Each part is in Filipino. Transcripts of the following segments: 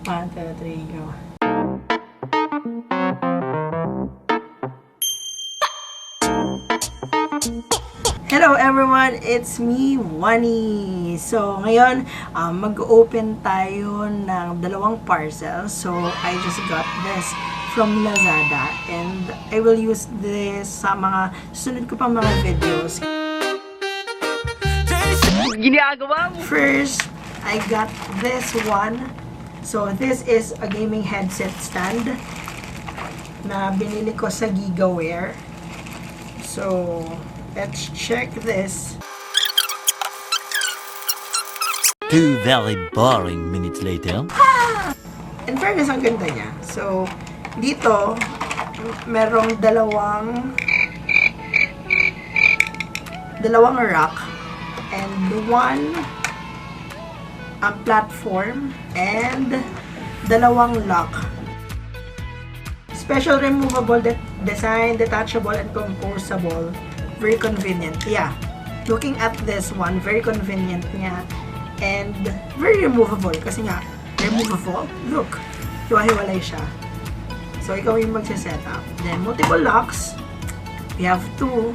1, 2, 3, go. Hello everyone! It's me, Wani! So, ngayon, mag-open tayo ng dalawang parcels. So, I just got this from Lazada and I will use this sa mga susunod ko pang mga videos. Ginagawa mo! First, I got this one. So, this is a gaming headset stand na binili ko sa Gigaware. So, let's check this. 2 very boring minutes later. In fairness, ang ganda niya. So, dito, merong dalawang rack and one platform and dalawang lock. Special removable design, detachable and composable. Very convenient. Yeah. Looking at this one, very convenient niya. And very removable. Kasi nga, removable. Look. Hiwa-hiwalay siya. So, ikaw yung magsisetup. Then, multiple locks. We have 2.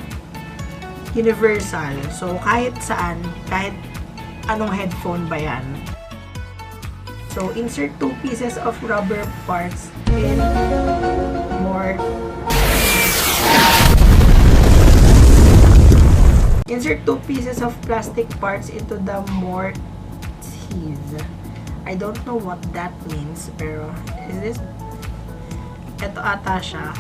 Universal. So, kahit saan, kahit anong headphone ba yan. So, insert 2 pieces of rubber parts in more. Insert 2 pieces of plastic parts into the mortise. I don't know what that means, pero is this? Ito ata siya.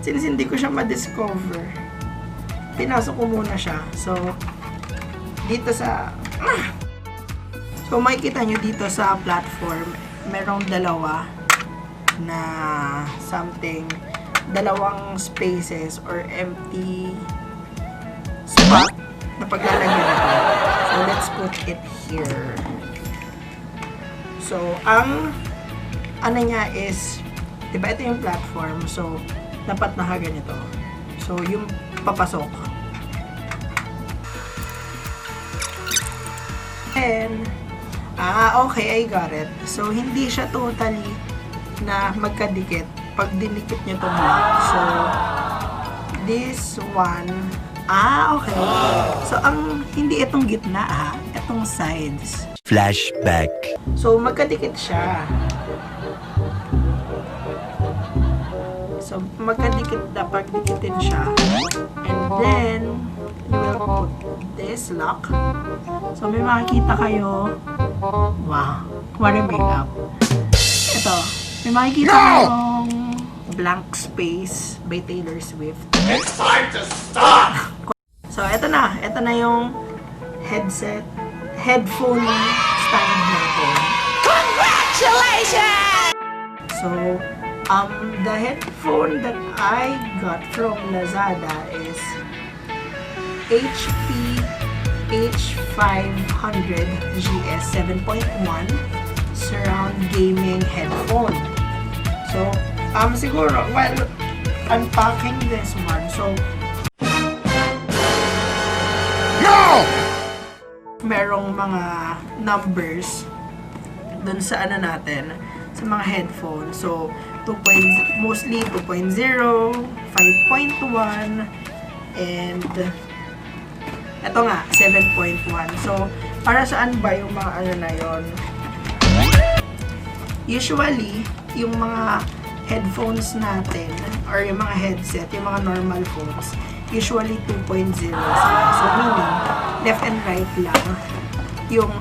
Since hindi ko siya ma-discover, pinasok ko muna siya. So, dito sa so, makikita nyo dito sa platform, merong dalawa na something, dalawang spaces or empty spot na paglalagyan ito. So, let's put it here. So, ang ano niya is, diba ito yung platform, so, dapat nakaganito. So, yung papasok. And, okay, I got it. So, hindi siya totally na magkadikit pag dinikit nyo itong lock. So, this one, okay. So, ang hindi itong gitna, itong sides. Flashback. So, magkadikit siya. So, magkadikit, dapat dikitin siya. And then, you will put this lock. So, may makikita kayo. Wow. What a makeup. Ito. May makikita kayong blank space by Taylor Swift. It's time to stop! So, ito na. Ito na yung headphone stand natin. Congratulations! So, the headphone that I got from Lazada is HP H500 GS 7.1 surround gaming headphone. So, siguro, while unpacking this one, so, No! merong mga numbers dun sa ano natin, sa mga headphone. So, mostly 2.0, 5.1, and eto nga, 7.1. So, para saan ba yung mga ano na yon? Usually, yung mga headphones natin, or yung mga headset, yung mga normal phones, usually 2.0 sila. So, meaning, left and right lang yung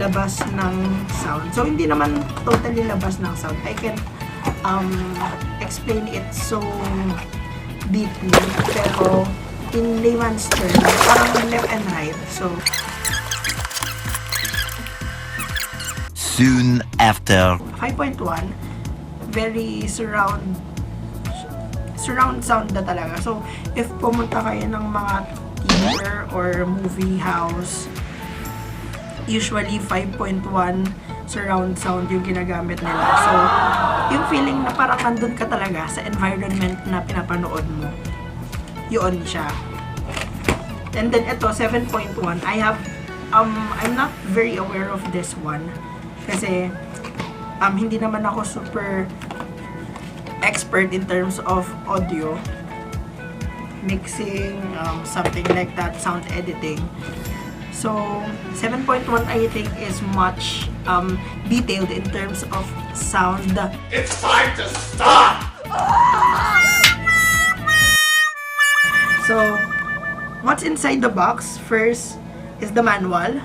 labas ng sound. So, hindi naman totally labas ng sound. I can explain it so deeply. Pero, in layman's terms, parang left and right. So, Soon after. 5.1, very surround sound na talaga. So, if pumunta kayo ng mga theater or movie house, usually 5.1 surround sound yung ginagamit nila. So, yung feeling na parang nandun ka talaga sa environment na pinapanood mo. Yun siya. And then ito, 7.1. I have, I'm not very aware of this one. Kasi, hindi naman ako super expert in terms of audio. Mixing, something like that, sound editing. So, 7.1 I think is much detailed in terms of sound. It's time to stop! So, what's inside the box? First is the manual.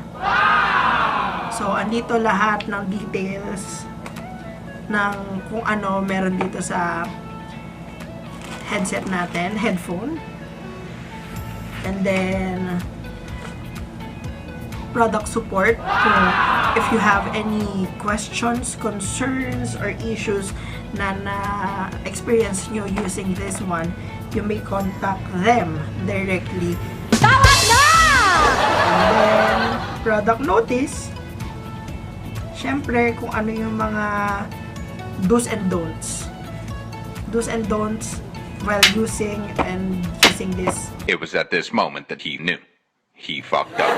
So, andito lahat ng details ng kung ano meron dito sa headset natin, headphone. And then, product support. Kung if you have any questions, concerns, or issues na na-experience nyo using this one, you may contact them directly. Tawag na! And then, product notice. Siyempre, kung ano yung mga do's and don'ts. Do's and don'ts while using this. It was at this moment that he knew. He fucked up.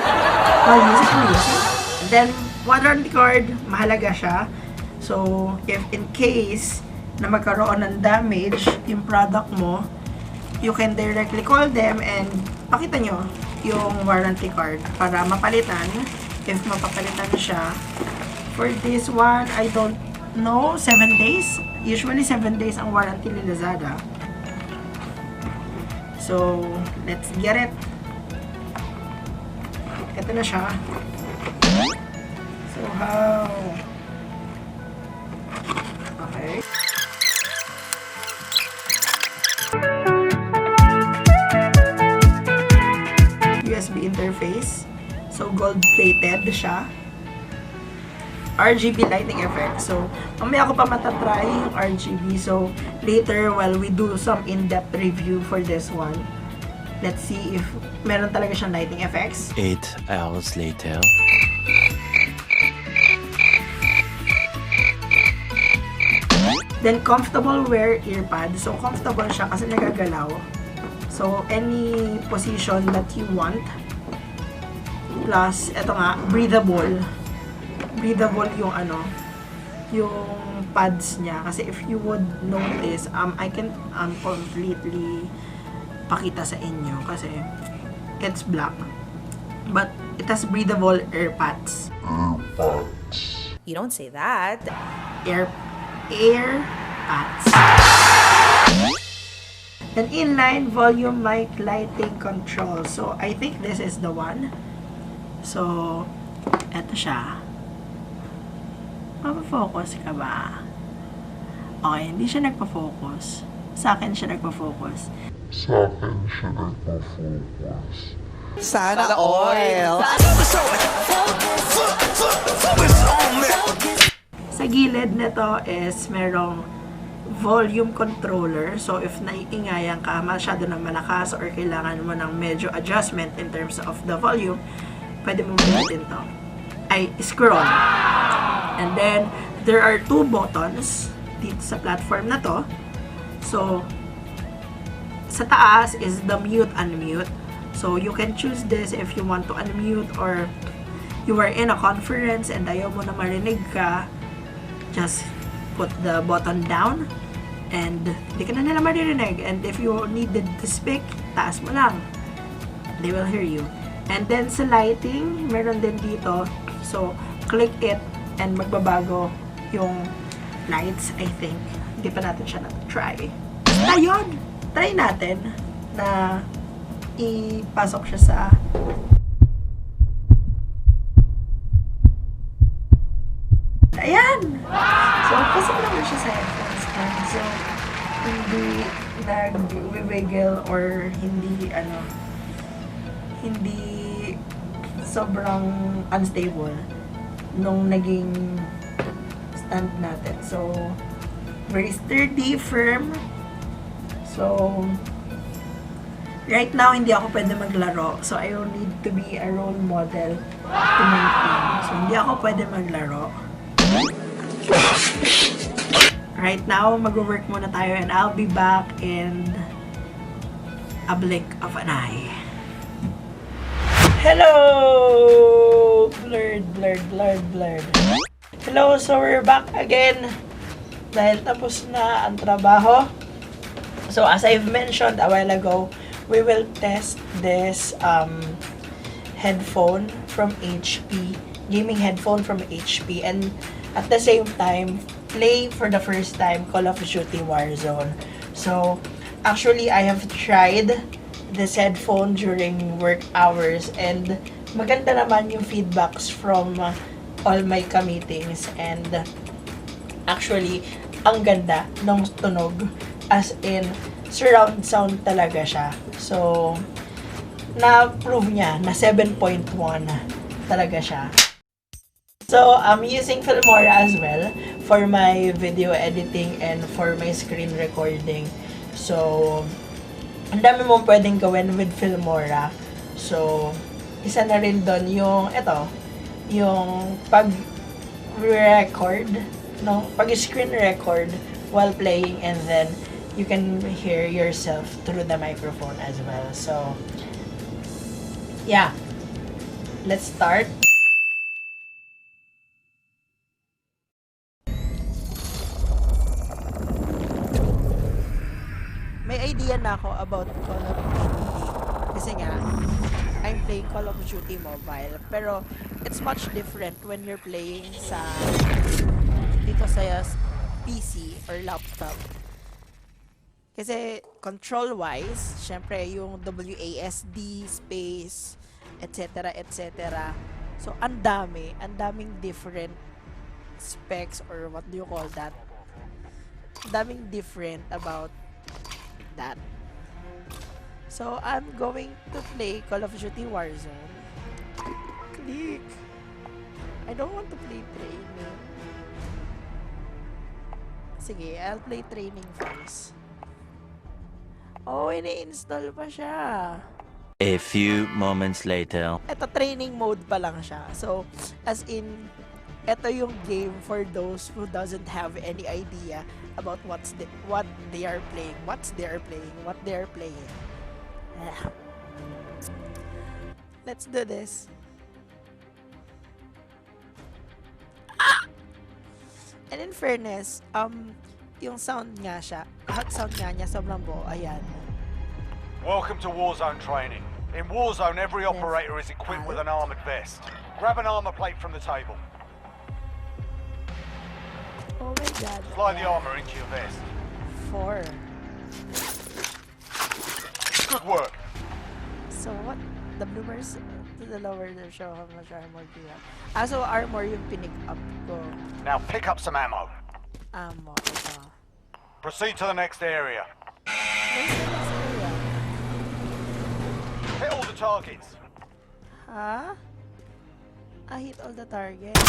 While using. And then, warranty card, mahalaga siya. So, if in case na magkaroon ng damage yung product mo, you can directly call them and pakita nyo yung warranty card para mapalitan. If mapapalitan siya. For this one, I don't know, 7 days? Usually 7 days ang warranty ni Lazada. So, let's get it. Ito na siya. So, how? Okay. USB interface. So, gold-plated siya. RGB lighting effect. So, mamaya ako pa matatry yung RGB. So, later, while we do some in-depth review for this one, let's see if meron talaga siyang lighting effects. 8 hours later. Then, comfortable wear earpad. So, comfortable siya kasi nagagalaw. So, any position that you want. Plus, eto nga, breathable. Breathable yung yung pads niya. Kasi if you would notice, I can completely pakita sa inyo kasi it's black. But it has breathable air pads. You don't say that. Air pads. An inline volume mic lighting control. So, I think this is the one. So, eto siya. Mapafocus ka ba? Okay, hindi siya nagpa-focus. Sa akin siya nagpa-focus. Sana all! Sa gilid nito is merong volume controller. So, if naiingayan ka, masyado na malakas or kailangan mo ng medyo adjustment in terms of the volume, pwede mo pinutin to. Ay, scroll. And then, there are 2 buttons dito sa platform na to. So, sa taas is the mute, unmute. So, you can choose this if you want to unmute or you are in a conference and ayaw mo na marinig ka. Just put the button down and di ka na nila maririnig. And if you needed to speak, taas mo lang. They will hear you. And then, sa lighting, meron din dito. So, click it and magbabago yung lights, I think. Hindi pa natin siya na-try. Ayun! Try natin na ipasok siya sa ayan! So, pasok naman siya sa headphones na. So, hindi nag-wiggle or hindi hindi sobrang unstable nung naging stand natin. So, very sturdy, firm. So, right now, hindi ako pwede maglaro. So, I will need to be a role model to my team. So, hindi ako pwede maglaro. Right now, mag-work muna tayo and I'll be back in a blink of an eye. Hello! Blurred. Hello, so we're back again. Dahil tapos na ang trabaho. So, as I've mentioned a while ago, we will test this headphone from HP, gaming headphone from HP, and at the same time, play for the first time Call of Duty Warzone. So, actually, I have tried this headphone during work hours and maganda naman yung feedbacks from all my ka-meetings, and actually, ang ganda ng tunog, as in surround sound talaga siya. So, na-prove niya na 7.1 talaga siya. So, I'm using Filmora as well for my video editing and for my screen recording. So, ang dami mong pwedeng gawin with Filmora. So, isa na rin doon yung, yung pag-record, no? Pag-screen record while playing, and then you can hear yourself through the microphone as well. So, yeah. Let's start. May idea na ako about Call of Duty. Kasi nga, I'm playing Call of Duty Mobile. Pero, it's much different when you're playing dito sa PC or laptop. Kasi, control-wise, syempre, yung WASD, space, etc. So, ang daming different specs, or what do you call that? Daming different about that. So, I'm going to play Call of Duty Warzone. Click. I don't want to play training. Sige, I'll play training first. Oh, ini-install pa siya. A few moments later. Ito, training mode pa lang siya. So, as in, ito yung game for those who doesn't have any idea about what they are playing. Let's do this. And in fairness, yung sound nga siya, sound nga niya sobrang buo. Ayan. Welcome to Warzone training. In Warzone, every operator is equipped with an armored vest. Grab an armor plate from the table. Oh my god. Fly the armor into your vest. 4. Good work. So what? The bloomers to the lower to show how much armor do you have. So armor yung pinick up ko. Now pick up some ammo. Ammo. Ito. Proceed to the next area. Where's the next area? Hit all the targets. Ha? I hit all the targets.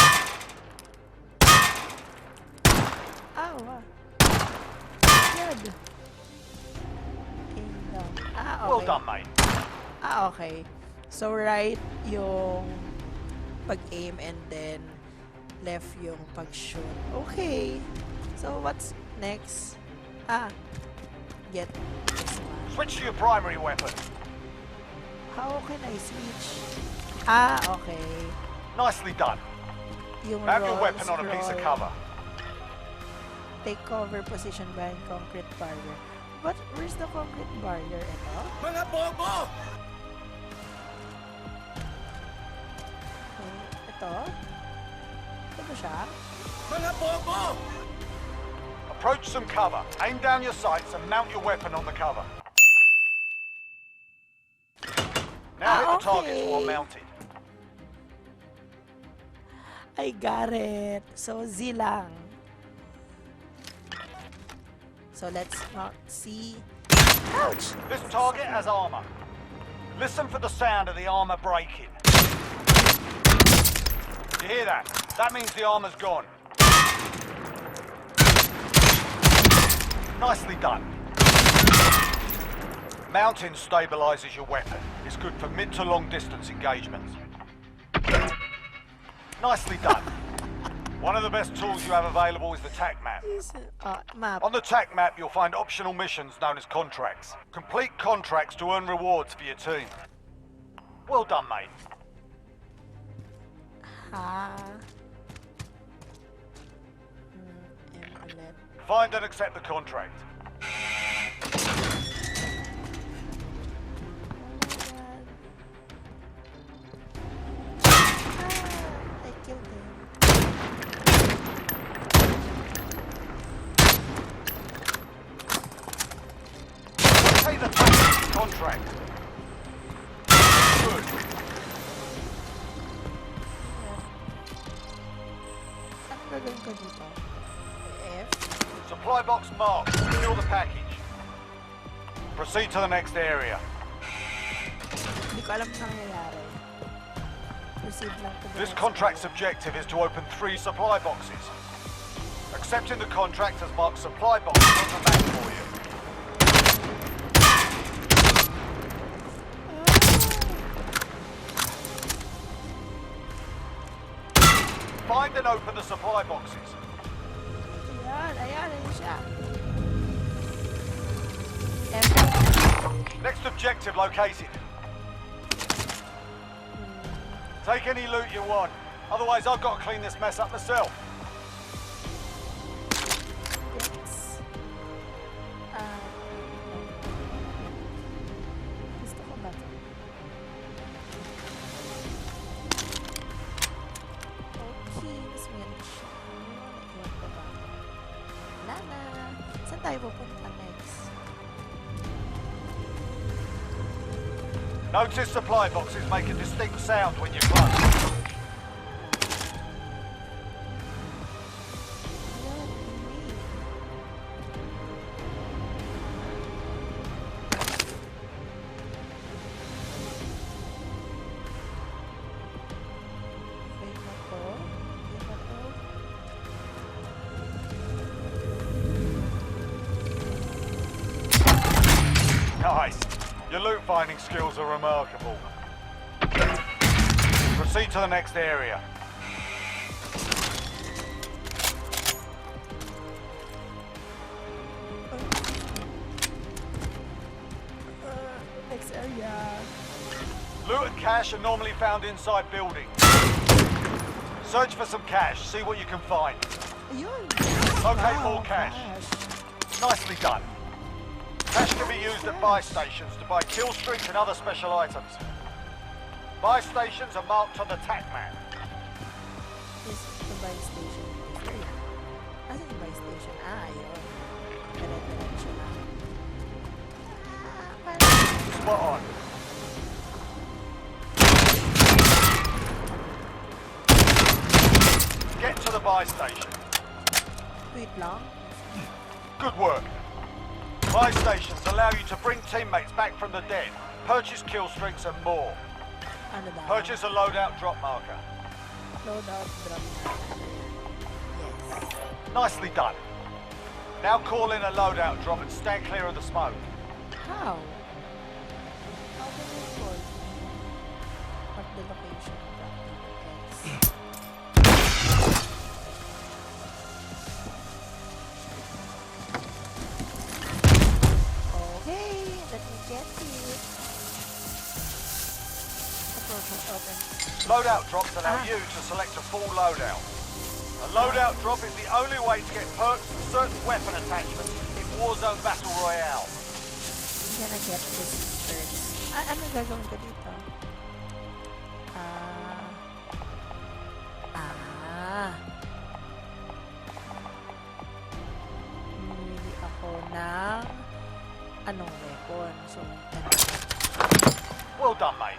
Ow. Good. Aim down. Okay. Well done, mate. Okay. So, right yung pag-aim and then left yung pag-shoot. Okay. So, what's next? Get this one. Switch to your primary weapon. How can I switch? Okay. Nicely done. Yung Have your roll, weapon on a piece of scroll. cover. Take cover position behind concrete barrier. But where's the concrete barrier? Ito? Mga bobo! Okay. Ito? Ito ba siya? Mga bobo! Approach some cover. Aim down your sights and mount your weapon on the cover. Now hit the targets while mounted. I got it. So, Z lang. So, let's not see. Ouch! This target has armor. Listen for the sound of the armor breaking. You hear that? That means the armor's gone. Nicely done. Mounting stabilizes your weapon. It's good for mid to long distance engagements. Nicely done. One of the best tools you have available is the TAC map. Map. On the TAC map, you'll find optional missions known as contracts. Complete contracts to earn rewards for your team. Well done, mate. Find and accept the contract. I killed him. Take the TAC contract. Good. Ano gagawin ko dito? F? Supply box marked. Secure the package. Proceed to the next area. Hindi ko alam nangyayari. Proceed lang to the This next contract's area. objective is to open 3 supply boxes. Accepting the contract has marked supply boxes on the map for you. Find and open the supply boxes. Ayan siya. Next objective located. Take any loot you want. Otherwise, I've got to clean this mess up myself. Yes. Gusto ko ba ito? Okay, mas meron siya. Iwan ko ba? Wala na. Saan tayo pupunta next? Notice supply boxes make a distinct sound when you close. Wait na to. Wait na to. Nice. Your loot finding skills are remarkable. Proceed to the next area. Next area. Loot and cash are normally found inside buildings. Search for some cash, see what you can find. Ayun. Locate Wow, more cash. Nicely done. Cash can be used at buy stations to buy kill streaks and other special items. Buy stations are marked on the TAC map. Is the buy station. Area. Asan yung buy station? Ayun. Dire-diretso na. Parang... Spot on. Get to the buy station. Wait lang. Good work. Buy stations allow you to bring teammates back from the dead, purchase kill streaks and more. Ano daw? Purchase a loadout drop marker. Loadout drop. Yes. Nicely done. Now call in a loadout drop and stand clear of the smoke. How? How can we call? At the location. X. Okay, let me get it. Approach open. Loadout drops allow you to select a full loadout. A loadout drop is the only way to get perks and certain weapon attachments in Warzone Battle Royale. I'm gonna get this first. Ano gagawin ko dito? Mamili ako ng anong weapon. So, Well done, mate.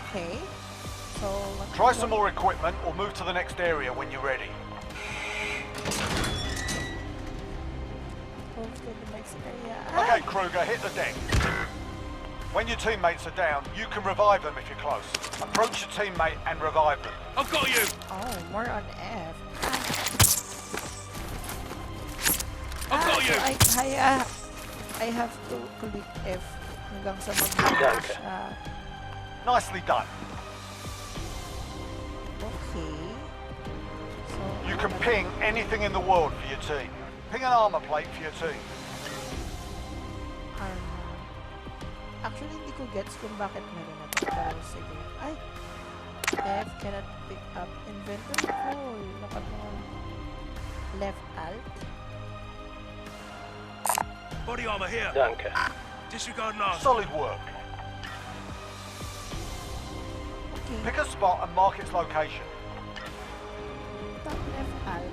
okay. So, what Try some more equipment or move to the next area when you're ready. Move to the next area. Okay, Kruger, hit the deck. When your teammates are down, you can revive them if you're close. Approach your teammate and revive them. I've got you! Oh, more on F. I've got you! So I have to click F hanggang sa mag-revive siya. Nicely done. Okay. You can ping anything in the world for your team. Ping an armor plate for your team. Armor. Actually, hindi ko gets kung bakit meron na to. Pero sige. Ay! F cannot pick up inventory. Oh, nakat mo. Left alt. Body armor here. Danke. Disregard last. Solid work. Okay. Pick a spot and mark its location. Top left alt.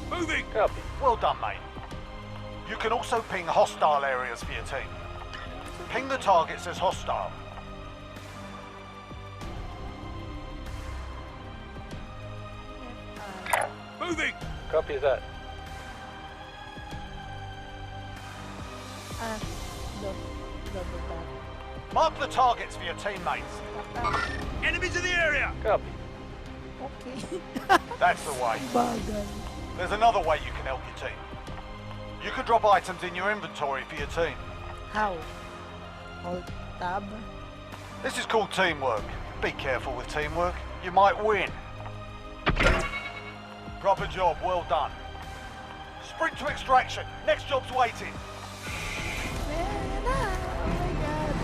Moving. Copy. Well done, mate. You can also ping hostile areas for your team. Ping the targets as hostile. Left alt. Moving. Copy that. Ah, double tap. Mark the targets for your teammates. Tap out. Enemies in the area. Copy. Okay. That's the way. Bagal. There's another way you can help your team. You can drop items in your inventory for your team. How? Hold tab. This is called teamwork. Be careful with teamwork. You might win. Proper job, well done. Sprint to extraction. Next job's waiting. Ayan na! Oh my God!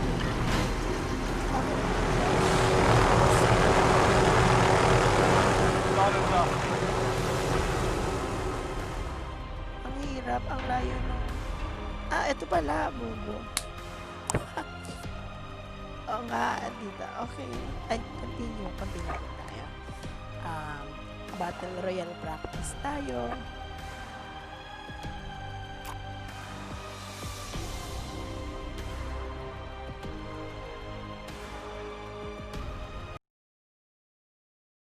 Done and done. Ang hirap, ang layo nung... Ah, ito pala, bubo. Oo nga, dito. Okay. Ay, continue tayo. Battle Royale practice tayo.